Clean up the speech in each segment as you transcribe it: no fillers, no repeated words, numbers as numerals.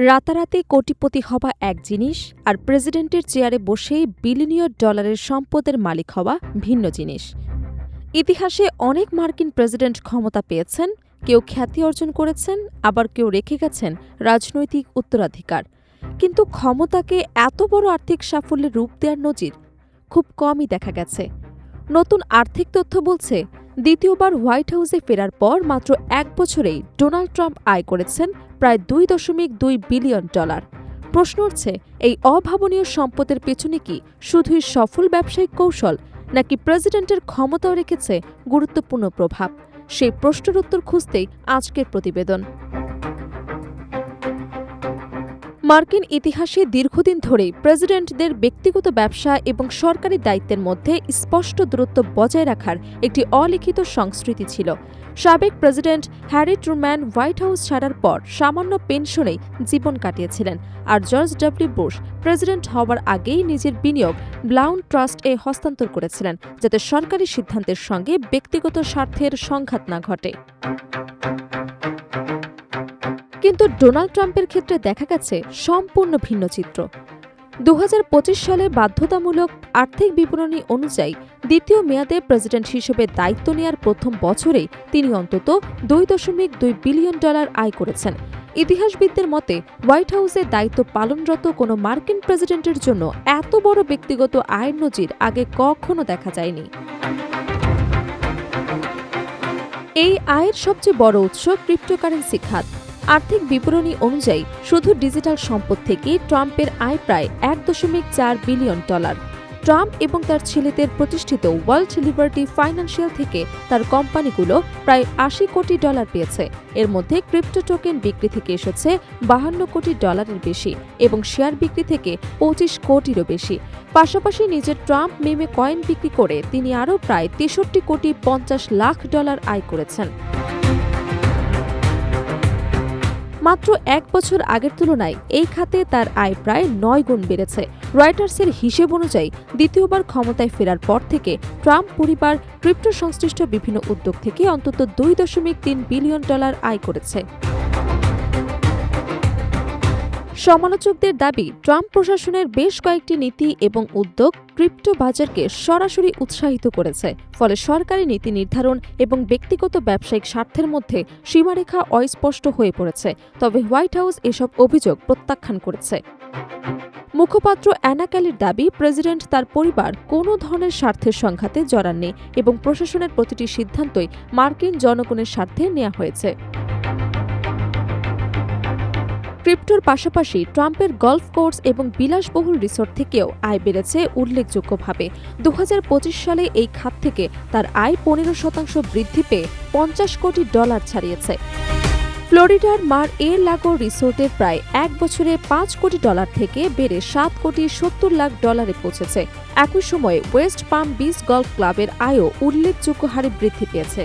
রাতারাতি কোটিপতি হওয়া এক জিনিস আর প্রেসিডেন্টের চেয়ারে বসেই বিলিয়নিয়র ডলারের সম্পদের মালিক হওয়া ভিন্ন জিনিস। ইতিহাসে অনেক মার্কিন প্রেসিডেন্ট ক্ষমতা পেয়েছেন, কেউ খ্যাতি অর্জন করেছেন, আবার কেউ রেখে গেছেন রাজনৈতিক উত্তরাধিকার। কিন্তু ক্ষমতাকে এত বড় আর্থিক সাফল্যের রূপ দেওয়ার নজির খুব কমই দেখা গেছে। নতুন আর্থিক তথ্য বলছে, দ্বিতীয়বার হোয়াইট হাউসে ফেরার পর মাত্র 1 বছরেই ডোনাল্ড ট্রাম্প আয় করেছেন প্রায় $2.2 বিলিয়ন। প্রশ্ন উঠছে, এই অভাবনীয় সম্পদের পেছনে কি শুধুই সফল ব্যবসায়িক কৌশল, নাকি প্রেসিডেন্টের ক্ষমতাও রেখেছে গুরুত্বপূর্ণ প্রভাব? সেই প্রশ্নের উত্তর খুঁজতেই আজকের প্রতিবেদন। মার্কিন ইতিহাসে দীর্ঘদিন ধরেই প্রেসিডেন্টদের ব্যক্তিগত ব্যবসা এবং সরকারি দায়িত্বের মধ্যে স্পষ্ট দূরত্ব বজায় রাখার একটি অলিখিত সংস্কৃতি ছিল। সাবেক president Harry Truman white house ছাড়ার পর সামান্য পেনশনেই জীবন কাটিয়েছিলেন, আর জর্জ ডব্লিউ বুশ প্রেসিডেন্ট হওয়ার আগেই নিজের বিনিয়োগ ব্লাউন ট্রাস্ট-এ হস্তান্তর করেছিলেন, যাতে সরকারি সিদ্ধান্তের সঙ্গে ব্যক্তিগত স্বার্থের সংঘাত না ঘটে। কিন্তু ডোনাল্ড ট্রাম্পের ক্ষেত্রে দেখা গেছে সম্পূর্ণ ভিন্ন চিত্র। 2025 সালে বাধ্যতামূলক আর্থিক বিবরণী অনুযায়ী দ্বিতীয় মেয়াদে প্রেসিডেন্ট হিসেবে দায়িত্ব নেয়ার প্রথম বছরেই তিনি অন্তত $2.2 বিলিয়ন আয় করেছেন। ইতিহাসবিদদের মতে, হোয়াইট হাউসে দায়িত্ব পালনরত কোনো মার্কিন প্রেসিডেন্টের জন্য এত বড় ব্যক্তিগত আয়ের নজির আগে কখনো দেখা যায়নি। এই আয়ের সবচেয়ে বড় উৎস ক্রিপ্টোকারেন্সি খাত। আর্থিক বিবরণী অনুযায়ী শুধু ডিজিটাল সম্পদ থেকে ট্রাম্পের আয় প্রায় $1.4 বিলিয়ন। ট্রাম্প এবং তার ছেলেদের প্রতিষ্ঠিত ওয়ার্ল্ড লিবার্টি ফাইন্যান্সিয়াল থেকে তার কোম্পানিগুলো প্রায় $80 কোটি পেয়েছে। এর মধ্যে ক্রিপ্টো টোকেন বিক্রি থেকে এসেছে $52 কোটি বেশি এবং শেয়ার বিক্রি থেকে $25 কোটিরও বেশি। পাশাপাশি নিজের ট্রাম্প মেমে কয়েন বিক্রি করে তিনি আরও প্রায় $63 কোটি 50 লাখ আয় করেছেন। মাত্র 1 বছর আগের তুলনায় এই খাতে তার আয় প্রায় 9 গুণ বেড়েছে। রয়টার্সের হিসেব অনুযায়ী দ্বিতীয়বার ক্ষমতায় ফেরার পর থেকে ট্রাম্প পরিবার ক্রিপ্টো সংশ্লিষ্ট বিভিন্ন উদ্যোগ থেকে অন্তত $2.3 বিলিয়ন আয় করেছে। সমালোচকদের দাবি, ট্রাম্প প্রশাসনের বেশ কয়েকটি নীতি এবং উদ্যোগ ক্রিপ্টো বাজারকে সরাসরি উৎসাহিত করেছে, ফলে সরকারি নীতি নির্ধারণ এবং ব্যক্তিগত ব্যবসায়িক স্বার্থের মধ্যে সীমারেখা অস্পষ্ট হয়ে পড়েছে। তবে হোয়াইট হাউস এসব অভিযোগ প্রত্যাখ্যান করেছে। মুখপাত্র অ্যানা ক্যালির দাবি, প্রেসিডেন্ট তার পরিবার কোনো ধরনের স্বার্থের সংঘাতে জড়াননি এবং প্রশাসনের প্রতিটি সিদ্ধান্তই মার্কিন জনগণের স্বার্থে নেওয়া হয়েছে। ক্রিপ্টোর পাশাপাশি ট্রাম্পের গলফ কোর্স এবং বিলাসবহুল রিসোর্ট থেকেও আয় বেড়েছে উল্লেখযোগ্যভাবে। 2025 সালে এই খাত থেকে তার আয় 15% বৃদ্ধি পেয়ে $50 কোটি ছাড়িয়েছে। ফ্লোরিডার মার এ লাগো রিসোর্টের প্রায় 1 বছরে $5 কোটি থেকে বেড়ে $7 কোটি 70 লাখ পৌঁছেছে। একই সময়ে ওয়েস্ট পাম বিচ গলফ ক্লাবের আয়ও উল্লেখযোগ্য হারে বৃদ্ধি পেয়েছে।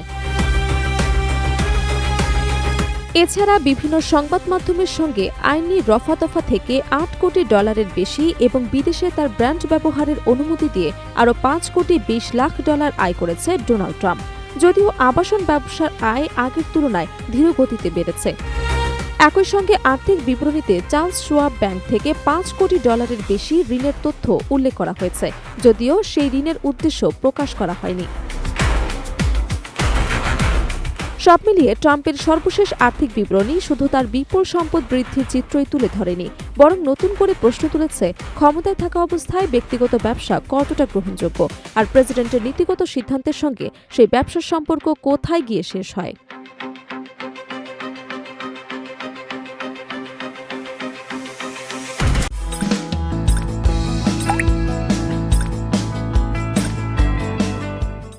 এছাড়া বিভিন্ন সংবাদ মাধ্যমের সঙ্গে আইনি রফাদফা থেকে $8 কোটি বেশি এবং বিদেশে তার ব্র্যান্ড ব্যবহারের অনুমতি দিয়ে আরও $5 কোটি 20 লাখ আয় করেছে ডোনাল্ড ট্রাম্প। যদিও আবাসন ব্যবসার আয় আগের তুলনায় ধীর গতিতে বেড়েছে। একই সঙ্গে আর্থিক বিবরণীতে চার্লস শোয়াব ব্যাংক থেকে $5 কোটি বেশি ঋণের তথ্য উল্লেখ করা হয়েছে, যদিও সেই ঋণের উদ্দেশ্য প্রকাশ করা হয়নি। সব মিলিয়ে ট্রাম্পের সর্বশেষ আর্থিক বিবরণী শুধু তার বিপুল সম্পদ বৃদ্ধির চিত্রই তুলে ধরেনি, বরং নতুন করে প্রশ্ন তুলেছে ক্ষমতায় থাকা অবস্থায় ব্যক্তিগত ব্যবসা কতটা গ্রহণযোগ্য, আর প্রেসিডেন্টের নীতিগত সিদ্ধান্তের সঙ্গে সেই ব্যবসার সম্পর্ক কোথায় গিয়ে শেষ হয়।